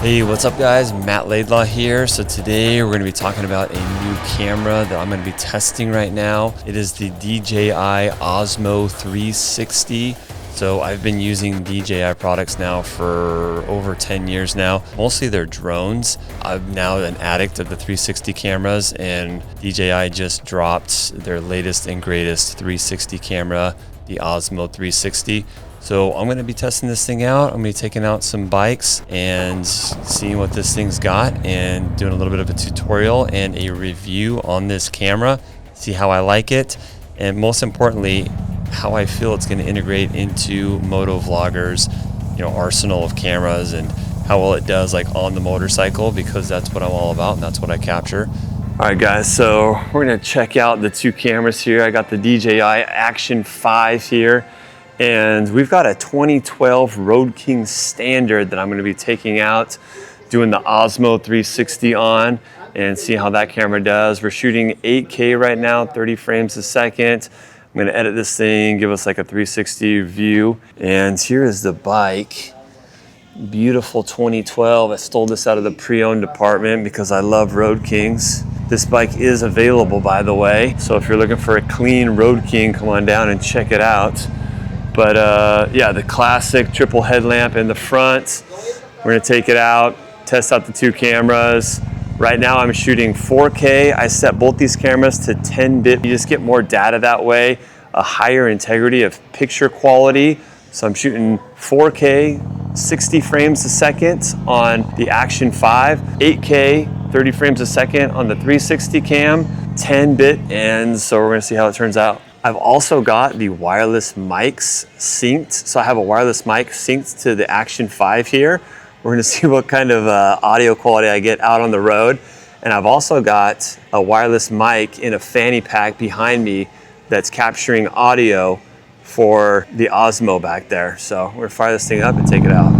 Hey, what's up guys? Matt Laidlaw here. So today we're going to be talking about a new camera that I'm going to be testing right now. It is the DJI Osmo 360. So I've been using DJI products now for over 10 years now. Mostly they're drones. I'm now an addict of the 360 cameras, and DJI just dropped their latest and greatest 360 camera, the Osmo 360. So I'm going to be testing this thing out. I'm going to be taking out some bikes and seeing what this thing's got and doing a little bit of a tutorial and a review on this camera, see how I like it, and most importantly, how I feel it's going to integrate into moto-vloggers, arsenal of cameras, and how well it does like on the motorcycle, because that's what I'm all about and that's what I capture. All right guys, so we're going to check out the two cameras here. I got the DJI Action 5 here. And we've got a 2012 Road King Standard that I'm going to be taking out, doing the Osmo 360 on, and see how that camera does. We're shooting 8K right now, 30 frames a second. I'm going to edit this thing, give us like a 360 view. And here is the bike. Beautiful 2012. I stole this out of the pre-owned department because I love Road Kings. This bike is available, by the way. So if you're looking for a clean Road King, come on down and check it out. But yeah, the classic triple headlamp in the front. We're gonna take it out, test out the two cameras. Right now I'm shooting 4K. I set both these cameras to 10-bit. You just get more data that way, a higher integrity of picture quality. So I'm shooting 4K, 60 frames a second on the Action 5, 8K, 30 frames a second on the 360 cam, 10-bit, and so we're gonna see how it turns out. I've also got the wireless mics synced. So I have a wireless mic synced to the Action 5 here. We're gonna see what kind of audio quality I get out on the road. And I've also got a wireless mic in a fanny pack behind me that's capturing audio for the Osmo back there. So we're gonna fire this thing up and take it out.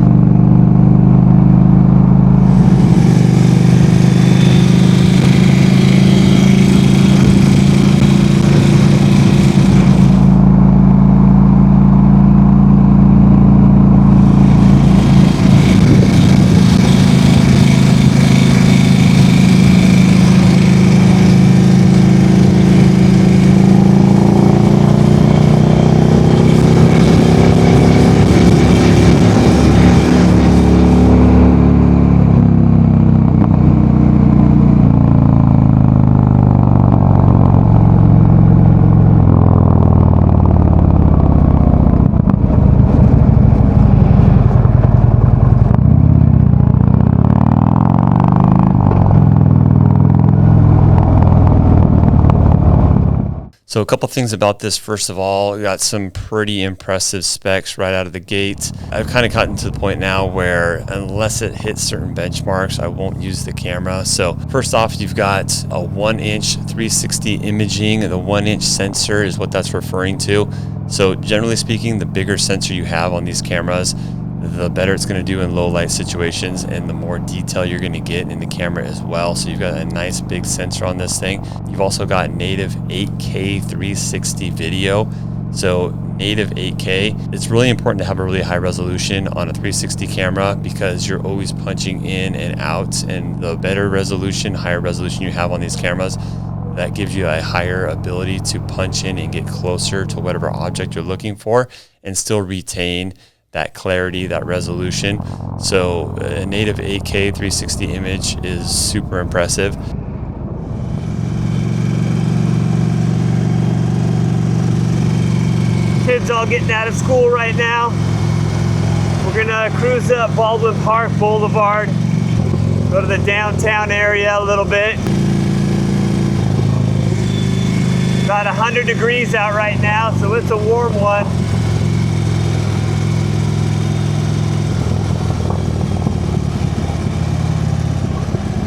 So a couple things about this. First of all, we got some pretty impressive specs right out of the gate. I've kind of gotten to the point now where unless it hits certain benchmarks, I won't use the camera. So first off, you've got a 1-inch 360 imaging. The 1-inch sensor is what that's referring to. So generally speaking, the bigger sensor you have on these cameras, the better it's going to do in low light situations, and the more detail you're going to get in the camera as well. So you've got a nice big sensor on this thing. You've also got native 8K 360 video. So native 8K, it's really important to have a really high resolution on a 360 camera because you're always punching in and out, and the better resolution, higher resolution you have on these cameras, that gives you a higher ability to punch in and get closer to whatever object you're looking for and still retain that clarity, that resolution. So a native 8K 360 image is super impressive. Kids all getting out of school right now. We're gonna cruise up Baldwin Park Boulevard, go to the downtown area a little bit. About 100 degrees out right now, so it's a warm one.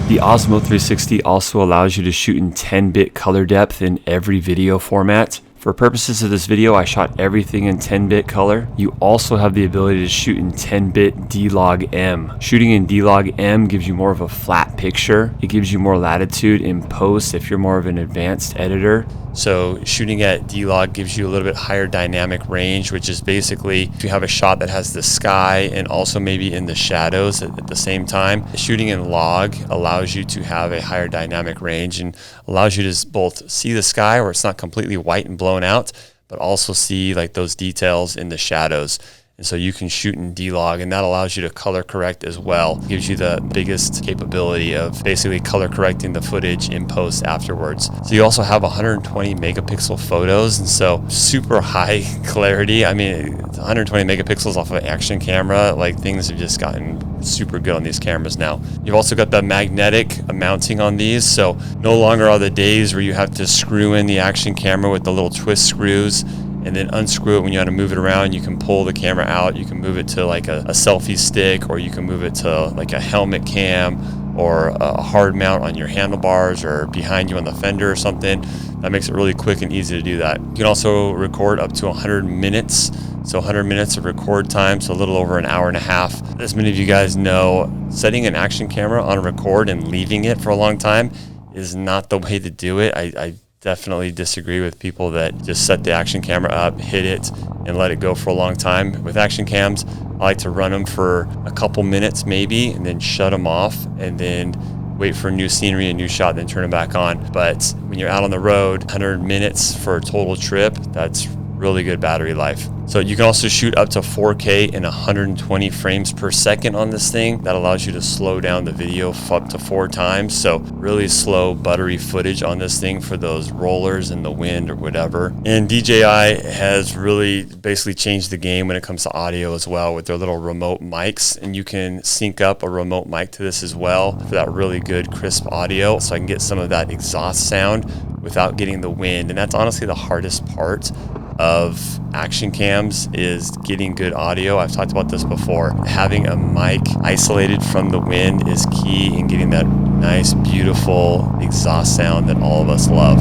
The Osmo 360 also allows you to shoot in 10-bit color depth in every video format. For purposes of this video, I shot everything in 10-bit color. You also have the ability to shoot in 10-bit D-Log-M. Shooting in D-Log-M gives you more of a flat picture. It gives you more latitude in post if you're more of an advanced editor. So shooting at D-Log gives you a little bit higher dynamic range, which is basically if you have a shot that has the sky and also maybe in the shadows at the same time. Shooting in log allows you to have a higher dynamic range and allows you to both see the sky where it's not completely white and blown out, but also see like those details in the shadows. And so you can shoot in D-Log, and that allows you to color correct as well. It gives you the biggest capability of basically color correcting the footage in post afterwards. So you also have 120 megapixel photos, and so super high clarity. I mean, 120 megapixels off of an action camera, like things have just gotten super good on these cameras now. You've also got the magnetic mounting on these, so no longer are the days where you have to screw in the action camera with the little twist screws and then unscrew it when you want to move it around. You can pull the camera out, you can move it to like a selfie stick, or you can move it to like a helmet cam or a hard mount on your handlebars or behind you on the fender or something. That makes it really quick and easy to do that. You can also record up to 100 minutes. So 100 minutes of record time, so a little over an hour and a half. As many of you guys know, setting an action camera on record and leaving it for a long time is not the way to do it. I definitely disagree with people that just set the action camera up, hit it, and let it go for a long time. With action cams, I like to run them for a couple minutes maybe, and then shut them off, and then wait for new scenery, a new shot, then turn it back on. But when you're out on the road, 100 minutes for a total trip, that's really good battery life. So you can also shoot up to 4K and 120 frames per second on this thing. That allows you to slow down the video up to 4 times. So really slow, buttery footage on this thing for those rollers in the wind or whatever. And DJI has really basically changed the game when it comes to audio as well with their little remote mics. And you can sync up a remote mic to this as well for that really good crisp audio. So I can get some of that exhaust sound without getting the wind. And that's honestly the hardest part of action cams, is getting good audio. I've talked about this before. Having a mic isolated from the wind is key in getting that nice, beautiful exhaust sound that all of us love.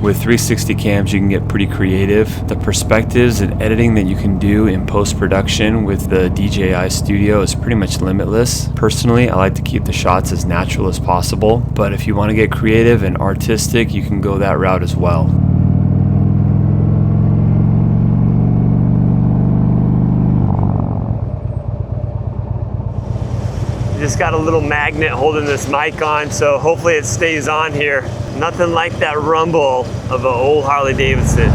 With 360 cams, you can get pretty creative. The perspectives and editing that you can do in post-production with the DJI Studio is pretty much limitless. Personally, I like to keep the shots as natural as possible, but if you want to get creative and artistic, you can go that route as well. Just got a little magnet holding this mic on, so hopefully it stays on here. Nothing like that rumble of an old Harley-Davidson.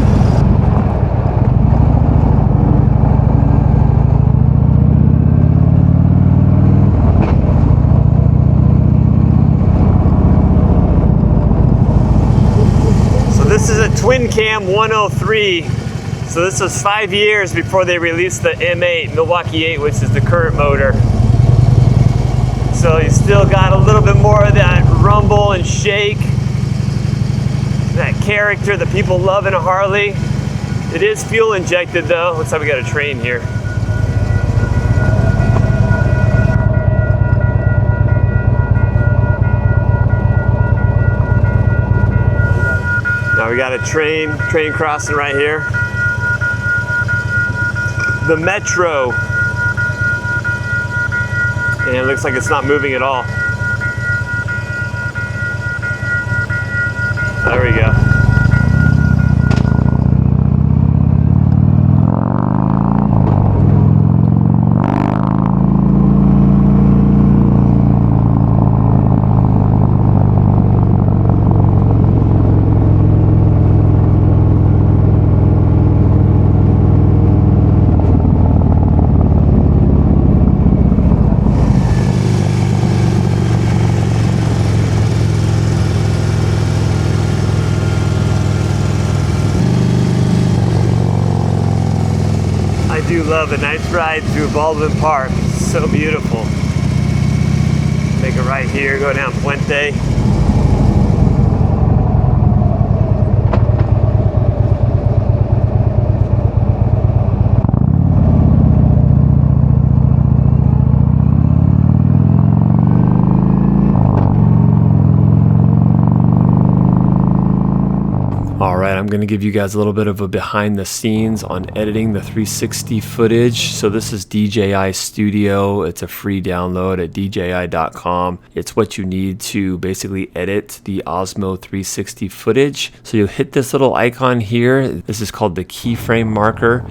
So this is a twin cam 103. So this was 5 years before they released the M8, Milwaukee 8, which is the current motor. So you still got a little bit more of that rumble and shake, that character that people love in a Harley. It is fuel injected though. Looks like we got a train here. Now we got a train crossing right here. The Metro. And it looks like it's not moving at all. There we go. I do love a nice ride through Baldwin Park. It's so beautiful. Make a right here, go down Puente. going to give you guys a little bit of a behind the scenes on editing the 360 footage. So this is DJI Studio. It's a free download at DJI.com. It's what you need to basically edit the Osmo 360 footage. So you'll hit this little icon here. This is called the keyframe marker.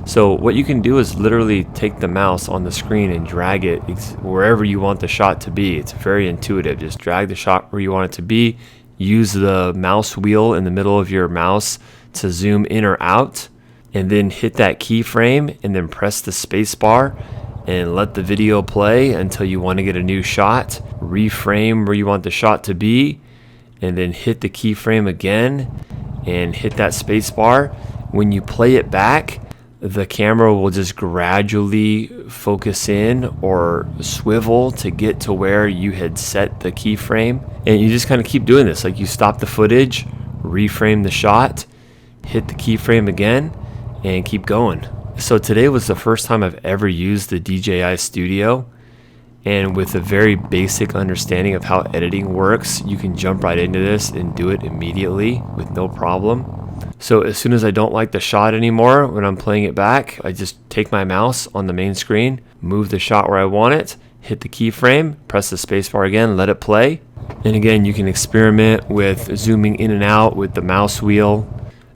So what you can do is literally take the mouse on the screen and drag it wherever you want the shot to be. It's very intuitive. Just drag the shot where you want it to be. Use the mouse wheel in the middle of your mouse to zoom in or out, and then hit that keyframe and then press the space bar and let the video play until you want to get a new shot. Reframe where you want the shot to be, and then hit the keyframe again and hit that space bar. When you play it back, the camera will just gradually focus in or swivel to get to where you had set the keyframe. And you just kind of keep doing this. Like, you stop the footage, reframe the shot, hit the keyframe again, and keep going. So today was the first time I've ever used the DJI Studio. And with a very basic understanding of how editing works, you can jump right into this and do it immediately with no problem. So as soon as I don't like the shot anymore, when I'm playing it back, I just take my mouse on the main screen, move the shot where I want it, hit the keyframe, press the spacebar again, let it play. And again, you can experiment with zooming in and out with the mouse wheel.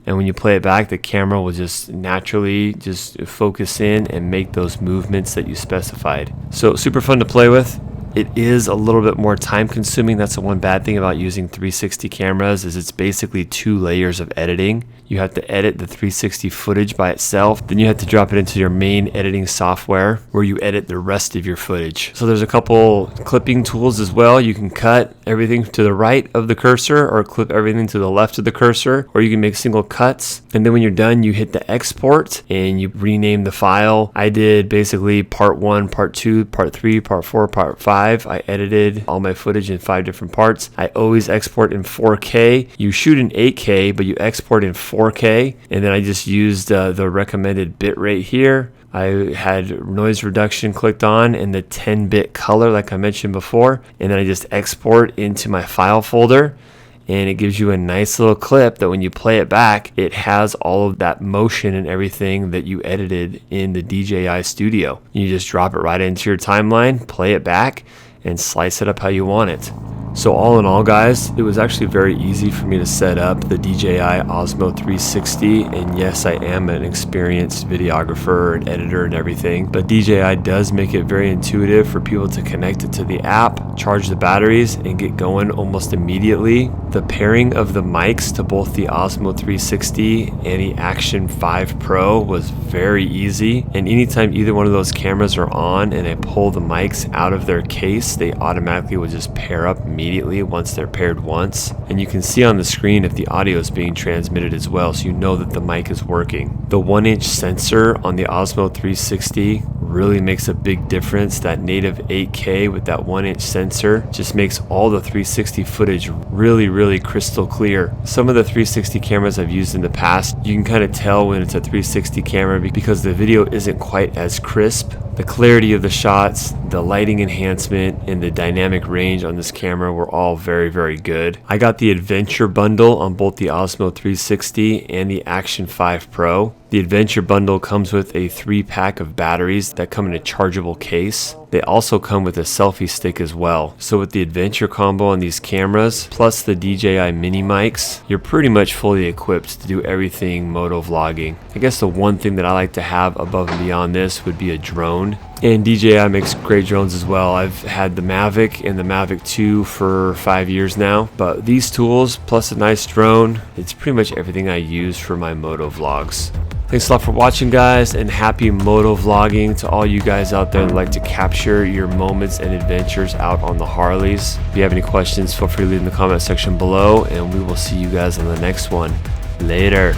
And when you play it back, the camera will just naturally just focus in and make those movements that you specified. So super fun to play with. It is a little bit more time consuming. That's the one bad thing about using 360 cameras, is it's basically 2 layers of editing. You have to edit the 360 footage by itself. Then you have to drop it into your main editing software where you edit the rest of your footage. So there's a couple clipping tools as well. You can cut everything to the right of the cursor or clip everything to the left of the cursor, or you can make single cuts. And then when you're done, you hit the export and you rename the file. I did basically part 1, part 2, part 3, part 4, part 5. I edited all my footage in 5 different parts. I always export in 4K. You shoot in 8K, but you export in 4K. And then I just used the recommended bitrate here. I had noise reduction clicked on and the 10-bit color like I mentioned before. And then I just export into my file folder. And it gives you a nice little clip that when you play it back, it has all of that motion and everything that you edited in the DJI Studio. You just drop it right into your timeline, play it back, and slice it up how you want it. So all in all, guys, it was actually very easy for me to set up the DJI Osmo 360. And yes, I am an experienced videographer and editor and everything, but DJI does make it very intuitive for people to connect it to the app, charge the batteries, and get going almost immediately. The pairing of the mics to both the Osmo 360 and the Action 5 Pro was very easy. And anytime either one of those cameras are on and I pull the mics out of their case, they automatically will just pair up immediately once they're paired once. And you can see on the screen if the audio is being transmitted as well, so you know that the mic is working. The 1-inch sensor on the Osmo 360 really makes a big difference. That native 8K with that 1-inch sensor just makes all the 360 footage really crystal clear. Some of the 360 cameras I've used in the past, you can kind of tell when it's a 360 camera because the video isn't quite as crisp. The clarity of the shots, the lighting enhancement, and the dynamic range on this camera were all very good. I got the Adventure bundle on both the Osmo 360 and the Action 5 Pro. The Adventure bundle comes with a 3-pack of batteries that come in a chargeable case. They also come with a selfie stick as well. So with the Adventure combo on these cameras, plus the DJI mini mics, you're pretty much fully equipped to do everything moto vlogging. I guess the one thing that I like to have above and beyond this would be a drone. And DJI makes great drones as well. I've had the Mavic and the Mavic 2 for 5 years now. But these tools, plus a nice drone, it's pretty much everything I use for my moto vlogs. Thanks a lot for watching, guys, and happy moto vlogging to all you guys out there that like to capture your moments and adventures out on the Harleys. If you have any questions, feel free to leave in the comment section below, and we will see you guys on the next one. Later.